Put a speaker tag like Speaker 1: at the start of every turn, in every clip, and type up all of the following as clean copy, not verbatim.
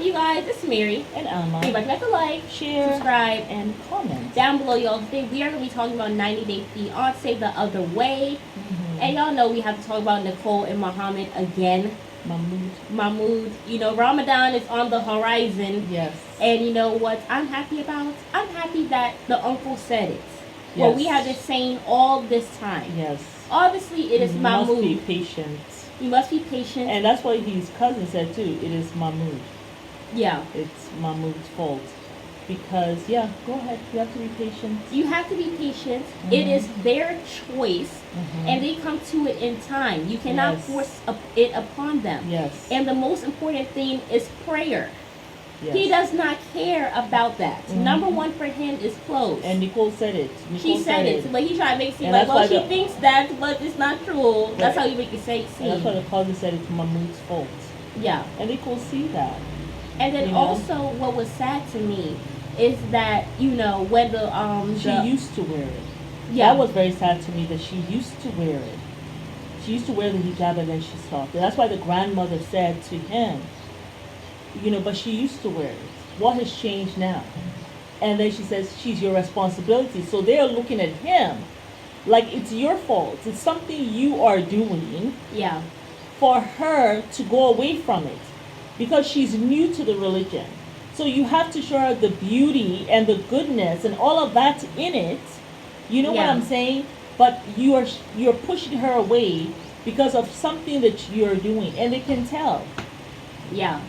Speaker 1: you guys? This is Mary.
Speaker 2: And Alma.
Speaker 1: If you'd like to like,
Speaker 2: share,
Speaker 1: subscribe,
Speaker 2: and comment
Speaker 1: down below, y'all. Today we are going to be talking about 90 Day Fiance the other way. And y'all know we have to talk about Nicole and Muhammad again. Mahmoud. You know, Ramadan is on the horizon.
Speaker 2: Yes.
Speaker 1: And you know what I'm happy about? I'm happy that the uncle said it.
Speaker 2: Yes.
Speaker 1: Well, we have been saying all this time.
Speaker 2: Yes.
Speaker 1: Obviously, it is Mahmoud.
Speaker 2: You must be patient.
Speaker 1: You must be patient.
Speaker 2: And that's what his cousin said too. It is Mahmoud.
Speaker 1: Yeah.
Speaker 2: It's Mahmoud's fault. Because, yeah, go ahead. You have to be patient.
Speaker 1: You have to be patient. It is their choice. And they come to it in time. You cannot force it upon them.
Speaker 2: Yes.
Speaker 1: And the most important thing is prayer.
Speaker 2: Yes.
Speaker 1: He does not care about that. Number one for him is clothes.
Speaker 2: And Nicole said it.
Speaker 1: She said it. But he tried to make it seem like, well, she thinks that, but it's not true. Right. That's how you make it seem.
Speaker 2: And that's why the cousin said it's Mahmoud's fault.
Speaker 1: Yeah.
Speaker 2: And Nicole see that.
Speaker 1: And then also, what was sad to me is that, you know, when
Speaker 2: she used to wear it.
Speaker 1: Yeah.
Speaker 2: That was very sad to me that she used to wear it. She used to wear the hijab and then she stopped. And that's why the grandmother said to him, you know, but she used to wear it. What has changed now? And then she says, she's your responsibility. So they are looking at him like it's your fault. It's something you are doing for her to go away from it. Because she's new to the religion. So you have to show her the beauty and the goodness and all of that in it. You know what I'm saying? But you're pushing her away because of something that you're doing. And they can tell.
Speaker 1: Yeah.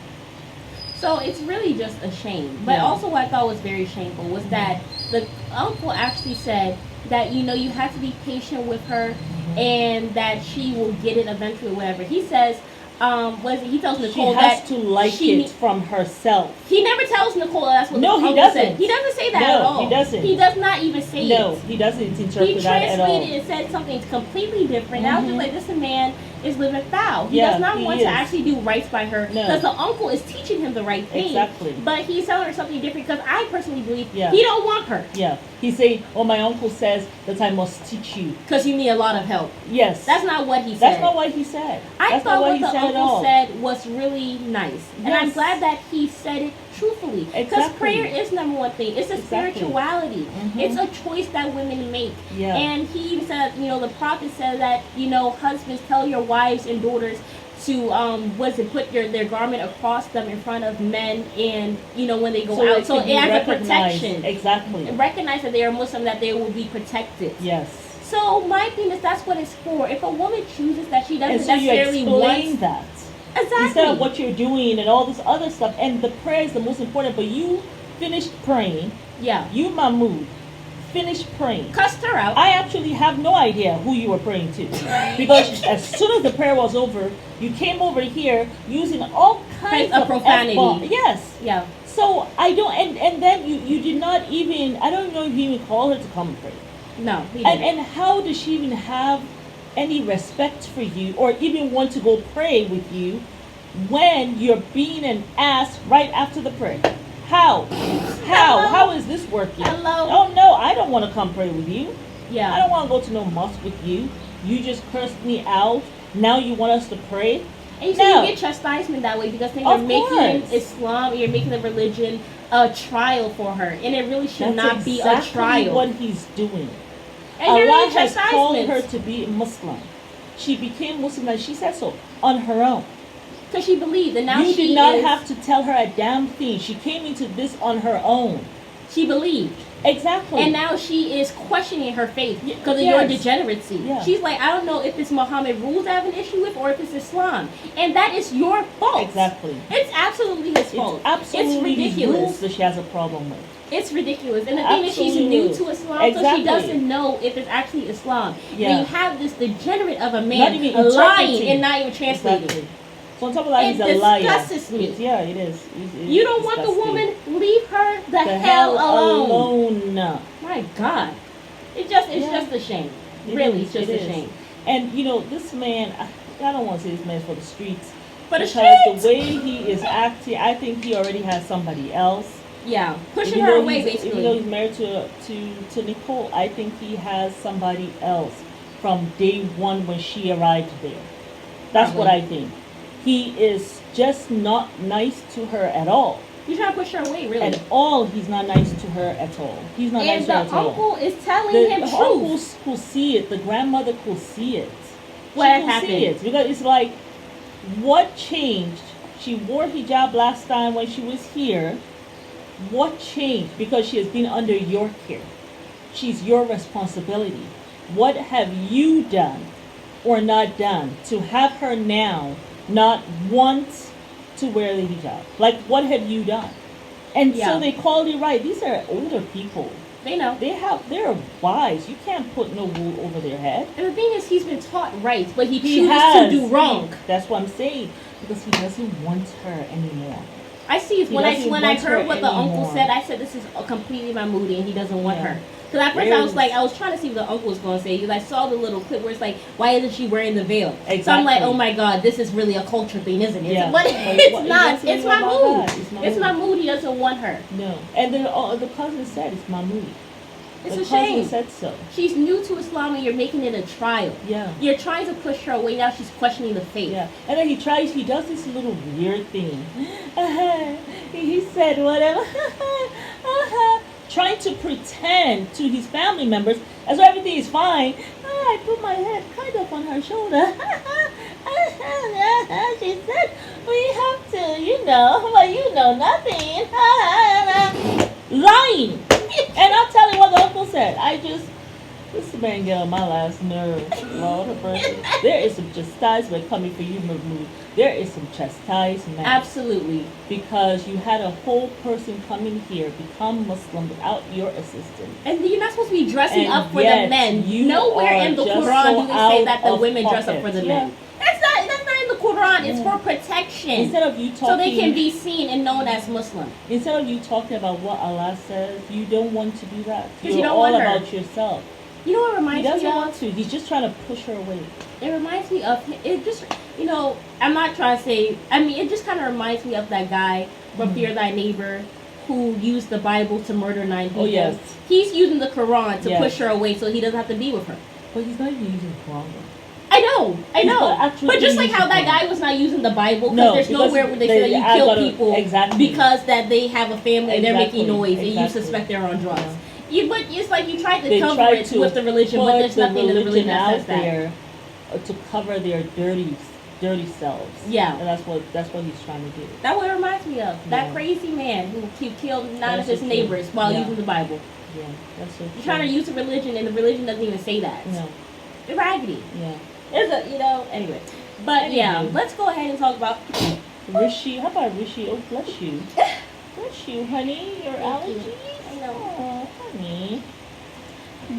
Speaker 1: So it's really just a shame. But also what I thought was very shameful was that the uncle actually said that, you know, you have to be patient with her and that she will get it eventually, whatever. He says, he tells Nicole
Speaker 2: she has to like it from herself.
Speaker 1: He never tells Nicole that's what
Speaker 2: he
Speaker 1: doesn't.
Speaker 2: said.
Speaker 1: He doesn't say that at all.
Speaker 2: He doesn't.
Speaker 1: He does not even say it.
Speaker 2: No, he doesn't interpret that at all.
Speaker 1: He translated and said something completely different. I was just like, this man is living foul. He does not want to actually do right by her because the uncle is teaching him the right thing.
Speaker 2: Exactly.
Speaker 1: But he's telling her something different because I personally believe he don't want her.
Speaker 2: Yeah. He's saying, oh, my uncle says that I must teach you.
Speaker 1: Because you need a lot of help.
Speaker 2: Yes.
Speaker 1: That's not what he said.
Speaker 2: That's not what he said.
Speaker 1: I thought what the uncle said was really nice. And I'm glad that he said it truthfully. Because prayer is number one thing. It's a spirituality. It's a choice that women make.
Speaker 2: Yeah.
Speaker 1: And he even said, you know, the prophet said that, you know, husbands, tell your wives and daughters to put their garment across them in front of men, and you know when they go out, so it has a protection.
Speaker 2: Exactly.
Speaker 1: Recognize that they are Muslim, that they will be protected.
Speaker 2: Yes.
Speaker 1: So my thing is that's what it's for. If a woman chooses that she doesn't
Speaker 2: so
Speaker 1: necessarily want
Speaker 2: that.
Speaker 1: Exactly.
Speaker 2: Instead of what you're doing and all this other stuff, and the prayer is the most important. But you finished praying.
Speaker 1: Yeah.
Speaker 2: You, Mahmoud, finished praying.
Speaker 1: Cussed her out.
Speaker 2: I actually have no idea who you were praying to. Because as soon as the prayer was over, you came over here using all kinds of
Speaker 1: profanity.
Speaker 2: F-bomb. Yes.
Speaker 1: Yeah.
Speaker 2: So I don't, and then you did not even, I don't know if you even called her to come and pray.
Speaker 1: No, he didn't.
Speaker 2: And how does she even have any respect for you or even want to go pray with you when you're being an ass right after the prayer? How? How is this working?
Speaker 1: Hello?
Speaker 2: Oh no, I don't want to come pray with you.
Speaker 1: Yeah.
Speaker 2: I don't want to go to no mosque with you. You just cursed me out. Now you want us to pray?
Speaker 1: And you see, you get chastisement that way because then you're making Islam, you're making the religion a trial for her, and it really should not be a trial.
Speaker 2: What he's doing.
Speaker 1: And
Speaker 2: Allah has called her to be Muslim. She became Muslim, and she said so on her own.
Speaker 1: Because she believed, and now
Speaker 2: you did not have to tell her a damn thing. She came into this on her own.
Speaker 1: She believed.
Speaker 2: Exactly.
Speaker 1: And now she is questioning her faith because of your degeneracy. Yeah. She's like, I don't know if it's Muhammad rules I have an issue with or if it's Islam. And that is your fault.
Speaker 2: Exactly.
Speaker 1: It's absolutely his fault.
Speaker 2: It's absolutely ridiculous. Rules that she has a problem with.
Speaker 1: It's ridiculous. And the thing is, she's new to Islam, so she doesn't know if it's actually Islam. Yeah. And you have this degenerate of a man lying and not even translating.
Speaker 2: Exactly. So on top of that, he's a liar. It
Speaker 1: disgusts me.
Speaker 2: Yeah, it is.
Speaker 1: You don't want the woman? Leave her the hell alone. My God. It's just a shame. Really, it's just a shame.
Speaker 2: And, you know, this man, I don't want to say this man's for the streets.
Speaker 1: For the
Speaker 2: streets? Because the way he is acting, I think he already has somebody else.
Speaker 1: Yeah, pushing her away, basically.
Speaker 2: Even though he's married to Nicole, I think he has somebody else from day one when she arrived there. That's what I think. he is just not nice to her at all.
Speaker 1: He's trying to push her away, really.
Speaker 2: At all, he's not nice to her at all. He's not nice
Speaker 1: And
Speaker 2: to her
Speaker 1: the
Speaker 2: at all.
Speaker 1: uncle is telling him
Speaker 2: The
Speaker 1: truth.
Speaker 2: uncles could see it. The grandmother could see it.
Speaker 1: What
Speaker 2: She
Speaker 1: had
Speaker 2: could
Speaker 1: happened?
Speaker 2: see it because it's like, what changed? She wore hijab last time when she was here. What changed? Because she has been under your care. She's your responsibility. What have you done or not done to have her now not want to wear the hijab? Like, what have you done? And
Speaker 1: Yeah.
Speaker 2: so they call it right. These are older people.
Speaker 1: They know.
Speaker 2: They're wise. You can't put no wool over their head.
Speaker 1: And the thing is, he's been taught right, but he
Speaker 2: He
Speaker 1: chooses
Speaker 2: has.
Speaker 1: to do wrong.
Speaker 2: That's what I'm saying. Because he doesn't want her anymore.
Speaker 1: I see.
Speaker 2: He
Speaker 1: When I
Speaker 2: doesn't want
Speaker 1: heard
Speaker 2: her
Speaker 1: what the uncle
Speaker 2: anymore.
Speaker 1: said, I said this is completely Mahmoud, and he doesn't want
Speaker 2: Yeah.
Speaker 1: her. Because at first I was trying to see what the uncle was going to say. Because I saw the little clip where it's like, why isn't she wearing the veil?
Speaker 2: Exactly.
Speaker 1: So I'm like, oh my god, this is really a culture thing, isn't it?
Speaker 2: Yeah.
Speaker 1: But
Speaker 2: But
Speaker 1: it's
Speaker 2: what-
Speaker 1: not.
Speaker 2: exactly
Speaker 1: It's
Speaker 2: what
Speaker 1: Mahmoud.
Speaker 2: God.
Speaker 1: It's Mahmoud. He doesn't want her.
Speaker 2: No. And the cousin said it's Mahmoud.
Speaker 1: It's
Speaker 2: The
Speaker 1: a
Speaker 2: cousin
Speaker 1: shame.
Speaker 2: said so.
Speaker 1: She's new to Islam, and you're making it a trial.
Speaker 2: Yeah.
Speaker 1: You're trying to push her away. Now she's questioning the faith.
Speaker 2: Yeah. And then he does this little weird thing. He said whatever. Trying to pretend to his family members as though everything is fine. I put my head kind of on her shoulder. She said, we have to, but you know nothing. Lying. And I'll tell you what the uncle said. This man get on my last nerve. Lord have mercy. There is some chastisement coming for you, Mahmoud. There is some chastisement.
Speaker 1: Absolutely.
Speaker 2: Because you had a whole person come in here, become Muslim without your assistance.
Speaker 1: And you're not supposed to be dressing
Speaker 2: And
Speaker 1: up for the
Speaker 2: yet
Speaker 1: men.
Speaker 2: you
Speaker 1: Nowhere
Speaker 2: are
Speaker 1: in the
Speaker 2: just
Speaker 1: Quran
Speaker 2: so
Speaker 1: do they say
Speaker 2: out
Speaker 1: that the
Speaker 2: of
Speaker 1: women dress up
Speaker 2: pocket.
Speaker 1: for the
Speaker 2: Yeah.
Speaker 1: men. That's not in the Quran. It's
Speaker 2: Yeah.
Speaker 1: for protection.
Speaker 2: Instead of you talking,
Speaker 1: So they can be seen and known as Muslim.
Speaker 2: Instead of you talking about what Allah says, you don't want to do that.
Speaker 1: 'Cause
Speaker 2: You're
Speaker 1: you don't
Speaker 2: all
Speaker 1: want her.
Speaker 2: about yourself.
Speaker 1: You know what
Speaker 2: He
Speaker 1: reminds me
Speaker 2: doesn't
Speaker 1: of?
Speaker 2: want to. He's just trying to push her away.
Speaker 1: It reminds me of it. Just I'm not trying to say. I mean, it just kind of reminds me of that guy from Fear Thy Neighbor, who used the Bible to murder 9 people.
Speaker 2: Oh, yes.
Speaker 1: He's using the Quran to
Speaker 2: Yes.
Speaker 1: push her away, so he doesn't have to be with her.
Speaker 2: But he's not even using Quran.
Speaker 1: I know.
Speaker 2: He's not actually
Speaker 1: But just like how
Speaker 2: using
Speaker 1: that
Speaker 2: Quran.
Speaker 1: guy was not using the Bible,
Speaker 2: No,
Speaker 1: there's
Speaker 2: because
Speaker 1: nowhere where they
Speaker 2: they
Speaker 1: say that you
Speaker 2: add
Speaker 1: kill
Speaker 2: lot of-
Speaker 1: people
Speaker 2: exactly.
Speaker 1: because that they have a family and they're
Speaker 2: Exactly,
Speaker 1: making noise and you
Speaker 2: exactly.
Speaker 1: suspect they're on drugs.
Speaker 2: Yeah.
Speaker 1: But it's like you tried to
Speaker 2: They
Speaker 1: cover
Speaker 2: try
Speaker 1: it
Speaker 2: to
Speaker 1: with the religion, but
Speaker 2: put
Speaker 1: there's nothing in the religion that
Speaker 2: out
Speaker 1: says that.
Speaker 2: there to cover their dirty selves.
Speaker 1: Yeah.
Speaker 2: And that's what he's trying to do.
Speaker 1: That's what it reminds me of. That
Speaker 2: Yeah.
Speaker 1: crazy man who killed 9
Speaker 2: That's
Speaker 1: of his
Speaker 2: so true.
Speaker 1: neighbors while
Speaker 2: Yeah.
Speaker 1: using the Bible.
Speaker 2: Yeah, that's so
Speaker 1: You're trying to use a religion and the religion doesn't even say that.
Speaker 2: No,
Speaker 1: It's raggedy.
Speaker 2: yeah.
Speaker 1: There's anyway. But yeah,
Speaker 2: Anywho.
Speaker 1: let's go ahead and talk about
Speaker 2: Rishi, how about Rishi? Oh, bless you. Bless you, honey. Your allergies?
Speaker 1: I know.
Speaker 2: Oh, honey.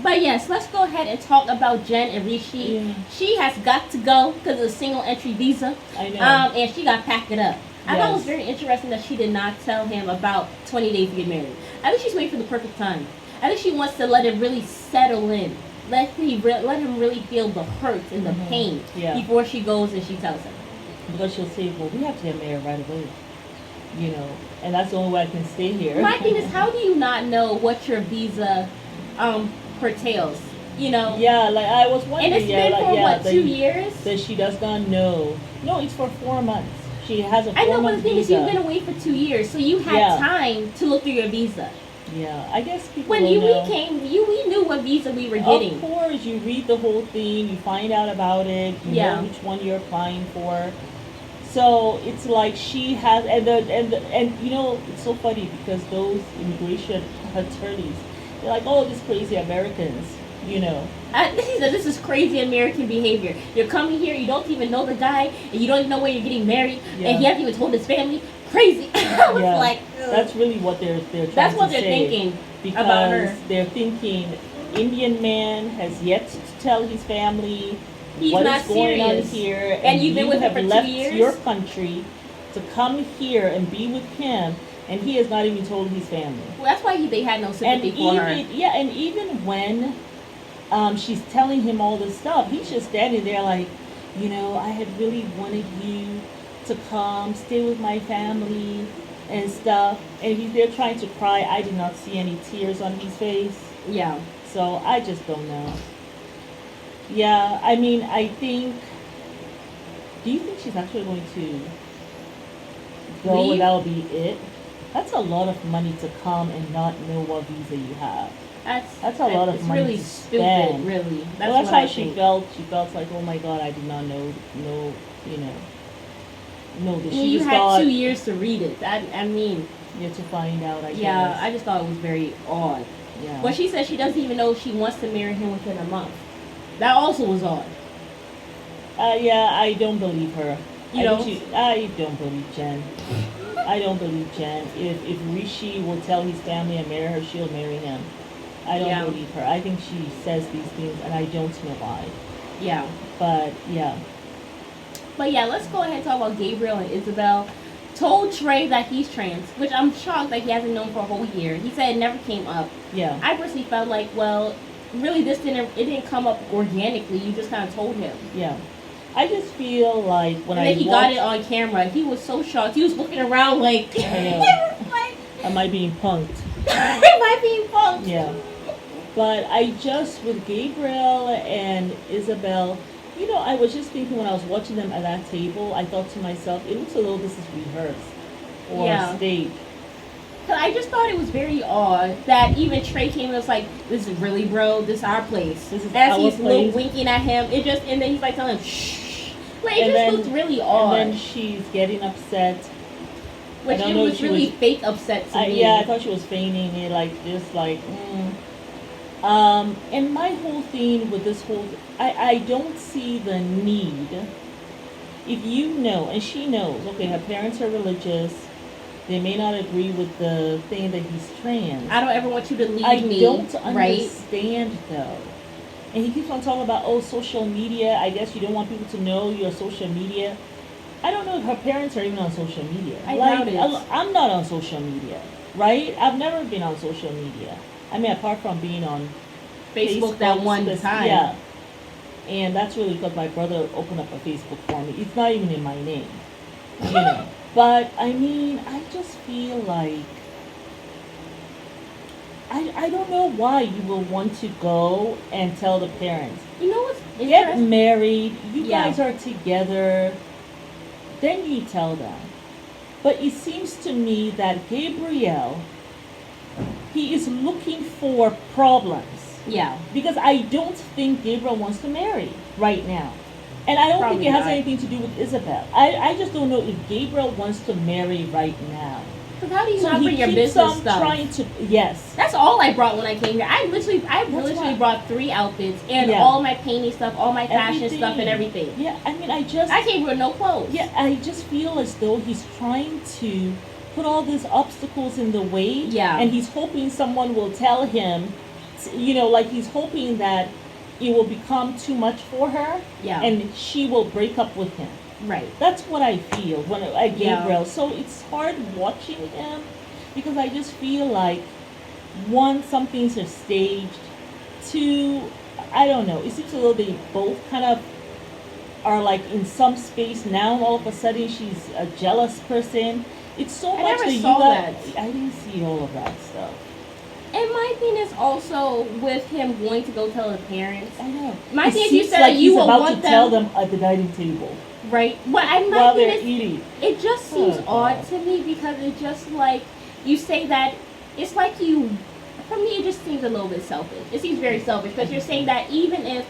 Speaker 1: But yes, let's go ahead and talk about Jen and Rishi.
Speaker 2: Yeah.
Speaker 1: She has got to go because of a single entry visa.
Speaker 2: I know.
Speaker 1: And she got packed it up. I thought it was
Speaker 2: Yes.
Speaker 1: very interesting that she did not tell him about 20 days to get married. I think she's waiting for the perfect time. I think she wants to let it really settle in. Let him really feel the hurt and the pain
Speaker 2: Yeah.
Speaker 1: before she goes and she tells him.
Speaker 2: Because she'll say, well, we have to get married right away. And that's the only way I can stay here.
Speaker 1: My thing is, how do you not know what your visa curtails?
Speaker 2: Yeah, like I was wondering.
Speaker 1: And it's been for 2 years?
Speaker 2: That she does not know. No, it's for 4 months. She has a 4
Speaker 1: I know, but
Speaker 2: month
Speaker 1: the thing is,
Speaker 2: visa.
Speaker 1: you've been away for 2 years, so you had
Speaker 2: Yeah.
Speaker 1: time to look through your visa.
Speaker 2: Yeah, I guess people
Speaker 1: When
Speaker 2: don't
Speaker 1: we
Speaker 2: know.
Speaker 1: came, we knew what visa we were getting.
Speaker 2: Of course, you read the whole thing, you find out about it, you
Speaker 1: Yeah.
Speaker 2: know which one you're applying for. So it's like she has, and it's so funny because those immigration attorneys, they're like, oh, these crazy Americans,
Speaker 1: He said, this is crazy American behavior. You're coming here, you don't even know the guy, and you don't even know where you're getting married,
Speaker 2: Yeah.
Speaker 1: and he hasn't even told his family. Crazy. I was
Speaker 2: Yeah.
Speaker 1: like, ugh.
Speaker 2: That's really what they're trying
Speaker 1: That's
Speaker 2: to
Speaker 1: what they're
Speaker 2: say.
Speaker 1: thinking
Speaker 2: Because
Speaker 1: about her.
Speaker 2: they're thinking Indian man has yet to tell his family
Speaker 1: He's
Speaker 2: what
Speaker 1: not
Speaker 2: is going on
Speaker 1: serious.
Speaker 2: here,
Speaker 1: And you've been
Speaker 2: you
Speaker 1: with him
Speaker 2: have
Speaker 1: for 2
Speaker 2: left
Speaker 1: years?
Speaker 2: your country to come here and be with him, and he has not even told his family.
Speaker 1: Well, that's why they had no
Speaker 2: And
Speaker 1: sympathy for her.
Speaker 2: even when she's telling him all this stuff, he's just standing there like, I had really wanted you to come stay with my family and stuff, and he's there trying to cry. I did not see any tears on his face,
Speaker 1: Yeah.
Speaker 2: so I just don't know. Yeah, I mean, I think Do you think she's actually going to go
Speaker 1: Leave?
Speaker 2: and that'll be it? That's a lot of money to come and not know what visa you have. That's a lot of
Speaker 1: it's
Speaker 2: money
Speaker 1: really
Speaker 2: to
Speaker 1: stupid,
Speaker 2: spend.
Speaker 1: really. That's
Speaker 2: Well,
Speaker 1: what
Speaker 2: how
Speaker 1: I
Speaker 2: she
Speaker 1: think.
Speaker 2: felt. She felt like, oh my God, I did not know, you know, know this.
Speaker 1: Yeah,
Speaker 2: She
Speaker 1: you
Speaker 2: just
Speaker 1: had
Speaker 2: thought,
Speaker 1: 2 years to read it. I mean,
Speaker 2: yeah, to find out, I
Speaker 1: yeah,
Speaker 2: guess.
Speaker 1: I just thought it was very odd.
Speaker 2: Yeah.
Speaker 1: But she said she doesn't even know if she wants to marry him within a month. That also was odd.
Speaker 2: Yeah, I don't believe her.
Speaker 1: You know?
Speaker 2: I don't believe Jen. I don't believe Jen. If Rishi will tell his family and marry her, she'll marry him. I don't
Speaker 1: Yeah.
Speaker 2: believe her. I think she says these things, and I don't know why.
Speaker 1: Yeah.
Speaker 2: But yeah,
Speaker 1: But yeah, let's go ahead and talk about Gabriel and Isabel. Told Trey that he's trans, which I'm shocked that he hasn't known for a whole year. He said it never came up.
Speaker 2: yeah,
Speaker 1: I personally felt like, well, really it didn't come up organically. You just kind of told him.
Speaker 2: yeah. I just feel like when
Speaker 1: And then he
Speaker 2: watch,
Speaker 1: got it on camera. He was so shocked. He was looking around like,
Speaker 2: I know.
Speaker 1: like,
Speaker 2: Am I being punked?
Speaker 1: am I being punked?
Speaker 2: Yeah. But I just, with Gabriel and Isabel, I was just thinking when I was watching them at that table, I thought to myself, it looks as though this is rehearsed or
Speaker 1: Yeah.
Speaker 2: staged.
Speaker 1: Cause I just thought it was very odd that even Trey came and was like, "This is really, bro. This is our place."
Speaker 2: This is
Speaker 1: As
Speaker 2: our
Speaker 1: he's
Speaker 2: place.
Speaker 1: winking at him, and then he's like telling him, "Shh." Like it
Speaker 2: And
Speaker 1: just
Speaker 2: then-
Speaker 1: looked really odd.
Speaker 2: And then she's getting upset.
Speaker 1: Which
Speaker 2: I don't
Speaker 1: it
Speaker 2: know if
Speaker 1: was
Speaker 2: she
Speaker 1: really
Speaker 2: was-
Speaker 1: fake upset to me.
Speaker 2: Yeah, I thought she was feigning it, like just like. And my whole thing with this whole, I don't see the need. If you know, and she knows, okay, her parents are religious. They may not agree with the thing that he's trans.
Speaker 1: I don't ever want you to leave
Speaker 2: I
Speaker 1: me.
Speaker 2: don't
Speaker 1: right?
Speaker 2: understand though. And he keeps on talking about, oh, social media. I guess you don't want people to know your social media. I don't know if her parents are even on social media.
Speaker 1: I doubt it.
Speaker 2: I'm not on social media, right? I've never been on social media. I mean, apart from being on
Speaker 1: Facebook that one time.
Speaker 2: Yeah. And that's really because my brother opened up a Facebook for me. It's not even in my name, But I mean, I just feel like I don't know why you will want to go and tell the parents.
Speaker 1: You know what's
Speaker 2: Get
Speaker 1: interesting?
Speaker 2: married. You
Speaker 1: Yeah.
Speaker 2: guys are together. Then you tell them. But it seems to me that Gabriel, he is looking for problems.
Speaker 1: Yeah.
Speaker 2: Because I don't think Gabriel wants to marry right now. And I don't
Speaker 1: Probably
Speaker 2: think it has
Speaker 1: not.
Speaker 2: anything to do with Isabel. I just don't know if Gabriel wants to marry right now.
Speaker 1: Because how do you
Speaker 2: So
Speaker 1: not
Speaker 2: he
Speaker 1: bring your
Speaker 2: keeps
Speaker 1: business
Speaker 2: on
Speaker 1: stuff?
Speaker 2: trying to, yes.
Speaker 1: That's all I brought when I came here. I literally
Speaker 2: why-
Speaker 1: brought 3 outfits and
Speaker 2: Yeah.
Speaker 1: all my painting stuff, all my fashion
Speaker 2: Everything.
Speaker 1: stuff, and everything.
Speaker 2: Yeah, I mean, I
Speaker 1: came here with no clothes.
Speaker 2: yeah, I just feel as though he's trying to put all these obstacles in the way.
Speaker 1: Yeah.
Speaker 2: And he's hoping someone will tell him, like he's hoping that it will become too much for her.
Speaker 1: Yeah.
Speaker 2: And she will break up with him.
Speaker 1: Right.
Speaker 2: That's what I feel when I
Speaker 1: Yeah.
Speaker 2: Gabriel. So it's hard watching him because I just feel like, one, some things are staged. 2, I don't know. It seems as though they both kind of are like in some space now. All of a sudden, she's a jealous person. It's so
Speaker 1: I
Speaker 2: much
Speaker 1: never
Speaker 2: that you
Speaker 1: saw
Speaker 2: got.
Speaker 1: that.
Speaker 2: I didn't see all of that stuff.
Speaker 1: And my thing is also with him going to go tell his parents.
Speaker 2: I know.
Speaker 1: My
Speaker 2: It
Speaker 1: thing is you
Speaker 2: seems
Speaker 1: said
Speaker 2: like
Speaker 1: you
Speaker 2: he's
Speaker 1: will
Speaker 2: about
Speaker 1: want
Speaker 2: to
Speaker 1: them,
Speaker 2: tell them at the dining table
Speaker 1: right? But my
Speaker 2: while
Speaker 1: thing
Speaker 2: they're
Speaker 1: is,
Speaker 2: eating.
Speaker 1: it just seems
Speaker 2: Oh,
Speaker 1: odd
Speaker 2: God.
Speaker 1: to me because it just like you say that it's like you. For me, it just seems a little bit selfish. It seems very selfish because you're saying that even if,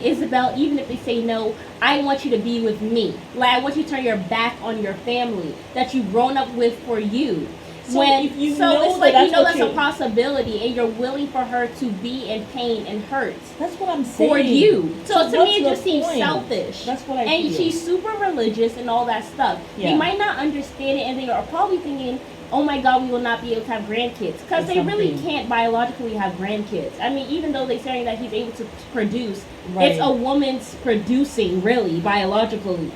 Speaker 1: Isabel, even if they say no, I want you to be with me. Like I want you to turn your back on your family that you've grown up with for you.
Speaker 2: So if you know
Speaker 1: it's
Speaker 2: that
Speaker 1: like
Speaker 2: that's what
Speaker 1: that's a
Speaker 2: you're-
Speaker 1: possibility, and you're willing for her to be in pain and hurt
Speaker 2: That's what I'm saying.
Speaker 1: for you. So to
Speaker 2: what's
Speaker 1: me, it
Speaker 2: the
Speaker 1: just seems
Speaker 2: point?
Speaker 1: selfish.
Speaker 2: That's what I
Speaker 1: And
Speaker 2: feel.
Speaker 1: she's super religious and all that stuff.
Speaker 2: Yeah.
Speaker 1: They might not understand it, and they are probably thinking, "Oh my God, we will not be able to have grandkids," because
Speaker 2: Or
Speaker 1: they really
Speaker 2: something.
Speaker 1: can't biologically have grandkids. I mean, even though they're saying that he's able to produce,
Speaker 2: Right.
Speaker 1: it's a woman's producing, really biologically.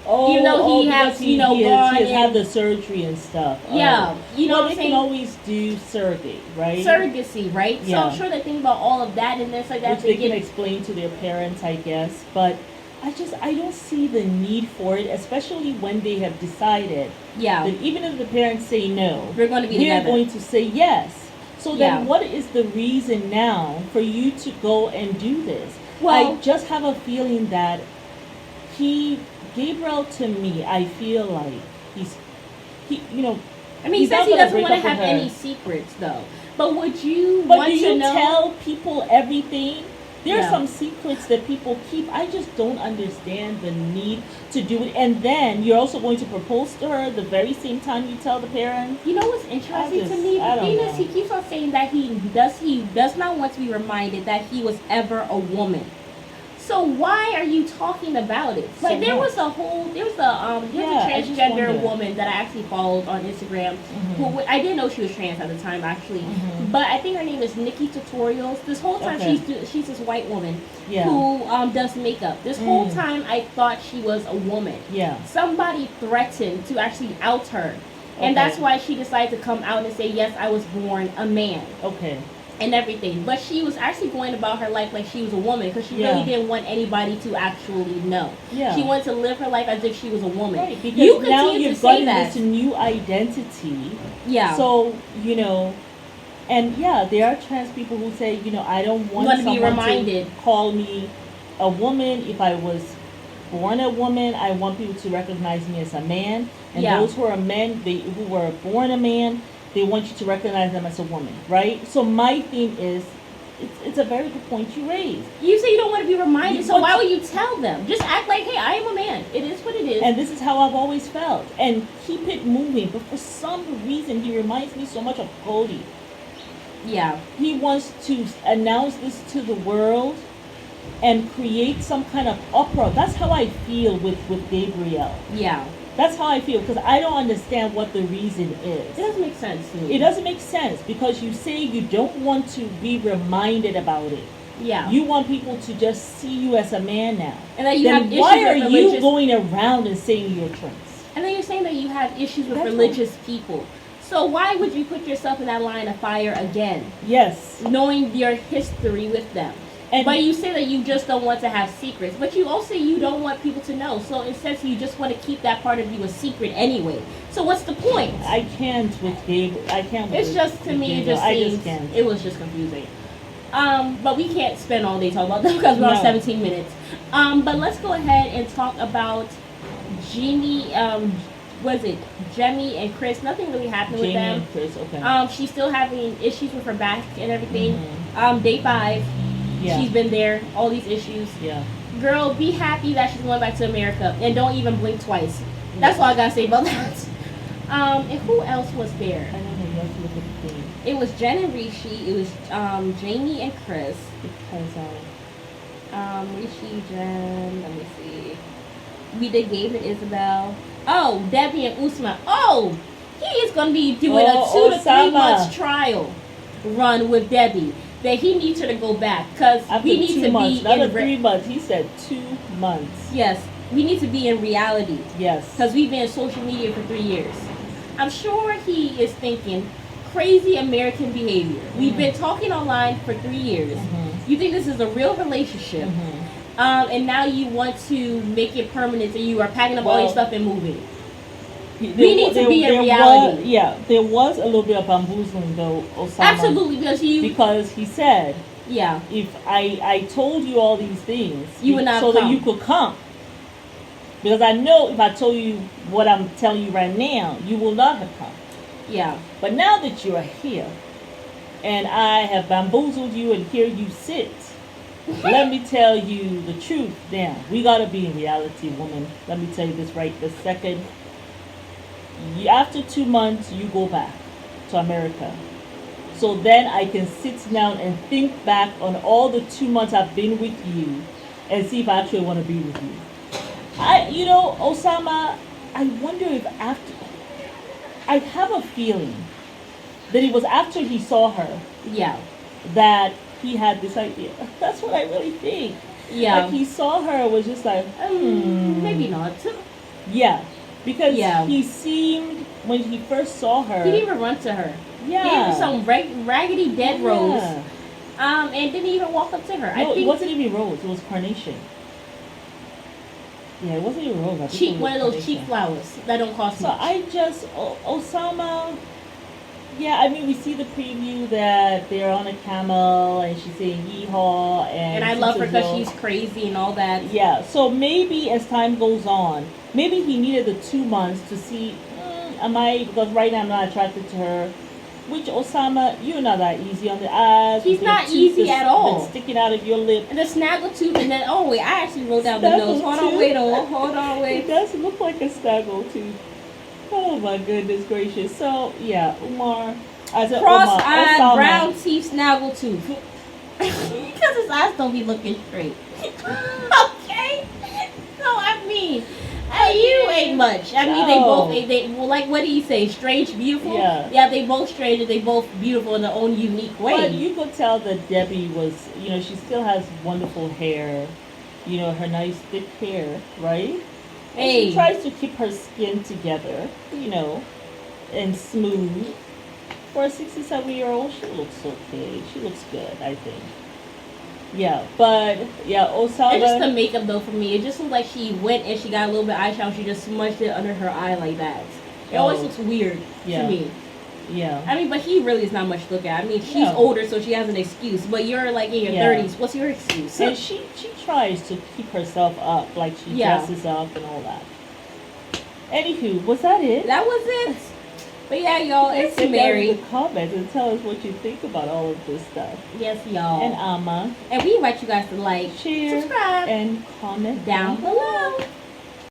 Speaker 2: Oh,
Speaker 1: Even though he has,
Speaker 2: because
Speaker 1: you know,
Speaker 2: he
Speaker 1: gone
Speaker 2: has had
Speaker 1: and-
Speaker 2: the surgery and stuff.
Speaker 1: Yeah, you know
Speaker 2: well,
Speaker 1: what
Speaker 2: they
Speaker 1: I'm saying?
Speaker 2: can always do surrogate, right?
Speaker 1: Surrogacy, right? So
Speaker 2: Yeah.
Speaker 1: I'm sure they think about all of that, and it's like that
Speaker 2: Which they can explain to their parents, I guess. But I don't see the need for it, especially when they have decided
Speaker 1: yeah,
Speaker 2: that even if the parents say no,
Speaker 1: we're going to be
Speaker 2: we're
Speaker 1: together.
Speaker 2: going to say yes. So then
Speaker 1: Yeah.
Speaker 2: what is the reason now for you to go and do this?
Speaker 1: Well-
Speaker 2: I just have a feeling that he Gabriel, to me, I feel like he's he you know
Speaker 1: I mean, he
Speaker 2: he's
Speaker 1: says
Speaker 2: not
Speaker 1: he
Speaker 2: gonna
Speaker 1: doesn't
Speaker 2: break
Speaker 1: want to
Speaker 2: up with
Speaker 1: have
Speaker 2: her.
Speaker 1: any secrets, though. But would you
Speaker 2: But
Speaker 1: want
Speaker 2: do
Speaker 1: to
Speaker 2: you
Speaker 1: know?
Speaker 2: tell people everything? There are
Speaker 1: No.
Speaker 2: some secrets that people keep. I just don't understand the need to do it. And then you're also going to propose to her the very same time you tell the parents.
Speaker 1: You know what's interesting to me?
Speaker 2: I
Speaker 1: The
Speaker 2: don't
Speaker 1: thing is,
Speaker 2: know.
Speaker 1: he keeps on saying that he does not want to be reminded that he was ever a woman. So why are you talking about it?
Speaker 2: So
Speaker 1: Like there
Speaker 2: what?
Speaker 1: was a whole there was a
Speaker 2: Yeah, I just
Speaker 1: transgender
Speaker 2: wonder.
Speaker 1: woman that I actually followed on Instagram who I didn't know she was trans at the time actually, but I think her name is Nikki Tutorials. This whole time
Speaker 2: Okay.
Speaker 1: she's this white woman
Speaker 2: Yeah.
Speaker 1: who does makeup. This whole time I thought she was a woman.
Speaker 2: Yeah.
Speaker 1: Somebody threatened to actually out her.
Speaker 2: Okay.
Speaker 1: And that's why she decided to come out and say, yes, I was born a man.
Speaker 2: Okay.
Speaker 1: And everything. But she was actually going about her life like she was a woman because she
Speaker 2: Yeah.
Speaker 1: really didn't want anybody to actually know.
Speaker 2: Yeah.
Speaker 1: She wanted to live her life as if she was a woman.
Speaker 2: Right, because
Speaker 1: You
Speaker 2: now
Speaker 1: continue to
Speaker 2: you've
Speaker 1: say
Speaker 2: gotten
Speaker 1: that.
Speaker 2: this new identity.
Speaker 1: Yeah.
Speaker 2: So, and yeah, there are trans people who say, I don't want
Speaker 1: Want to be
Speaker 2: someone
Speaker 1: reminded.
Speaker 2: to call me a woman. If I was born a woman, I want people to recognize me as a man. And
Speaker 1: Yeah.
Speaker 2: those who are men, who were born a man, they want you to recognize them as a woman, right? So my thing is, it's a very good point you raised.
Speaker 1: You say you don't want to be reminded, so
Speaker 2: But-
Speaker 1: why would you tell them? Just act like, hey, I am a man. It is what it is.
Speaker 2: And this is how I've always felt. And keep it moving. But for some reason, he reminds me so much of Cody.
Speaker 1: Yeah.
Speaker 2: He wants to announce this to the world and create some kind of uproar. That's how I feel with Gabrielle.
Speaker 1: Yeah.
Speaker 2: That's how I feel, because I don't understand what the reason
Speaker 1: It
Speaker 2: is.
Speaker 1: doesn't make sense to me.
Speaker 2: It doesn't make sense, because you say you don't want to be reminded about it.
Speaker 1: Yeah.
Speaker 2: You want people to just see you as a man now.
Speaker 1: And then you
Speaker 2: Then
Speaker 1: have issues
Speaker 2: why are
Speaker 1: with
Speaker 2: you
Speaker 1: religious.
Speaker 2: going around and saying you're trans?
Speaker 1: And then you're saying that you have issues with
Speaker 2: That's
Speaker 1: religious people. So why would you put yourself in that line of fire again,
Speaker 2: Yes.
Speaker 1: knowing your history with them?
Speaker 2: And
Speaker 1: But you say that you just don't want to have secrets. But you also say you don't want people to know. So instead, you just want to keep that part of you a secret anyway. So what's the point?
Speaker 2: I can't with Gabriel. I can't.
Speaker 1: It's
Speaker 2: with-
Speaker 1: just, to
Speaker 2: with
Speaker 1: me, it
Speaker 2: Gabriel.
Speaker 1: just
Speaker 2: I
Speaker 1: seems,
Speaker 2: just can't.
Speaker 1: it was just confusing. But we can't spend all day talking about that because we're on
Speaker 2: No.
Speaker 1: 17 minutes. But let's go ahead and talk about Jeannie, was it Jemmy and Chris? Nothing really happened with
Speaker 2: Jamie
Speaker 1: them.
Speaker 2: and Chris. Okay.
Speaker 1: She's still having issues with her back and everything.
Speaker 2: Mhm.
Speaker 1: Day 5,
Speaker 2: Yeah.
Speaker 1: she's been there, all these issues.
Speaker 2: Yeah.
Speaker 1: Girl, be happy that she's going back to America and don't even blink twice. That's all I gotta say about that. And who else was there?
Speaker 2: I don't know. You have to look at the thing
Speaker 1: It was Jen and Rishi. It was Jamie and Chris.
Speaker 2: because
Speaker 1: Rishi, Jen. Let me see. We did Gabe and Isabel. Oh, Debbie and Usman. Oh, he is gonna be doing a 2 to 3
Speaker 2: Osama.
Speaker 1: months trial run with Debbie. That he needs her to go back because
Speaker 2: after
Speaker 1: we need
Speaker 2: 2
Speaker 1: to
Speaker 2: months,
Speaker 1: be
Speaker 2: not
Speaker 1: in
Speaker 2: 3 months. He said 2 months.
Speaker 1: Yes, we need to be in reality
Speaker 2: Yes.
Speaker 1: because we've been in social media for 3 years. I'm sure he is thinking crazy American behavior. We've been talking online for 3 years. You think this is a real relationship, and now you want to make it permanent, and you are packing up all your
Speaker 2: Well,
Speaker 1: stuff and moving.
Speaker 2: We
Speaker 1: need to be in reality.
Speaker 2: There was a little bit of bamboozling though, Osama.
Speaker 1: Absolutely,
Speaker 2: Because he said,
Speaker 1: yeah,
Speaker 2: if I told you all these things,
Speaker 1: You would not
Speaker 2: so
Speaker 1: come.
Speaker 2: that you could come. Because I know if I told you what I'm telling you right now, you will not have come.
Speaker 1: yeah,
Speaker 2: But now that you are here, and I have bamboozled you, and here you sit, let me tell you the truth now. We gotta be in reality, woman. Let me tell you this right this second. After 2 months, you go back to America. So then I can sit down and think back on all the 2 months I've been with you and see if I actually want to be with you. Osama, I wonder if after, I have a feeling that it was after he saw her
Speaker 1: yeah,
Speaker 2: that he had this idea. That's what I really think.
Speaker 1: yeah.
Speaker 2: Like he saw her, was just like,
Speaker 1: Maybe not.
Speaker 2: Yeah. Because
Speaker 1: Yeah.
Speaker 2: he seemed, when he first saw her,
Speaker 1: He didn't even run to her.
Speaker 2: yeah.
Speaker 1: He gave her some raggedy dead rose.
Speaker 2: Yeah.
Speaker 1: And didn't even walk up to her.
Speaker 2: No,
Speaker 1: I think
Speaker 2: it wasn't even rose. It was carnation. Yeah, it wasn't even rose. I think it
Speaker 1: cheap,
Speaker 2: was
Speaker 1: one of those
Speaker 2: carnation.
Speaker 1: cheap flowers that don't cost
Speaker 2: So
Speaker 1: much.
Speaker 2: I just, Osama, Yeah, I mean, we see the preview that they're on a camel and she's saying yeehaw
Speaker 1: And
Speaker 2: and
Speaker 1: I
Speaker 2: it seems
Speaker 1: love her
Speaker 2: as
Speaker 1: because
Speaker 2: though,
Speaker 1: she's crazy and all that.
Speaker 2: yeah, so maybe as time goes on, maybe he needed the 2 months to see, am I, because right now I'm not attracted to her. Which Osama, you're not that easy on the eyes.
Speaker 1: He's
Speaker 2: with your
Speaker 1: not
Speaker 2: tooth
Speaker 1: easy
Speaker 2: that's
Speaker 1: at all.
Speaker 2: been sticking out of your lip.
Speaker 1: And the snaggle tooth, and then oh wait, I actually wrote down the nose. Hold on, wait, hold on,
Speaker 2: It
Speaker 1: wait.
Speaker 2: does look like a snaggle tooth. Oh my goodness gracious. So yeah, Umar, I said
Speaker 1: Cross-eyed,
Speaker 2: Osama.
Speaker 1: brown teeth, snaggle tooth. Because his eyes don't be looking straight. Okay. So I mean, you ain't much. I mean, they well, like what do you say? Strange, beautiful.
Speaker 2: Yeah.
Speaker 1: Yeah, they both strange and they both beautiful in their own unique way.
Speaker 2: But you could tell that Debbie was, she still has wonderful hair, her nice thick hair, right? And
Speaker 1: Hey.
Speaker 2: she tries to keep her skin together, and smooth. For a 67-year-old, she looks okay. She looks good, I think. Yeah, but yeah, Osama.
Speaker 1: And just the makeup though for me, it just looked like she went and she got a little bit of eyeshadow. She just smudged it under her eye like that. It always looks weird to me.
Speaker 2: Yeah.
Speaker 1: I mean, but he really is not much to look at. I mean, she's
Speaker 2: No.
Speaker 1: older, so she has an excuse. But you're like in your 30s. What's your excuse?
Speaker 2: And she tries to keep herself up, like she dresses up and all that. Anywho, was that it?
Speaker 1: That was it. But yeah, y'all, it's
Speaker 2: Get down
Speaker 1: Mary.
Speaker 2: in the comments and tell us what you think about all of this stuff.
Speaker 1: Yes, y'all.
Speaker 2: And Amma.
Speaker 1: And we invite you guys to like,
Speaker 2: Share,
Speaker 1: subscribe,
Speaker 2: and comment
Speaker 1: down below.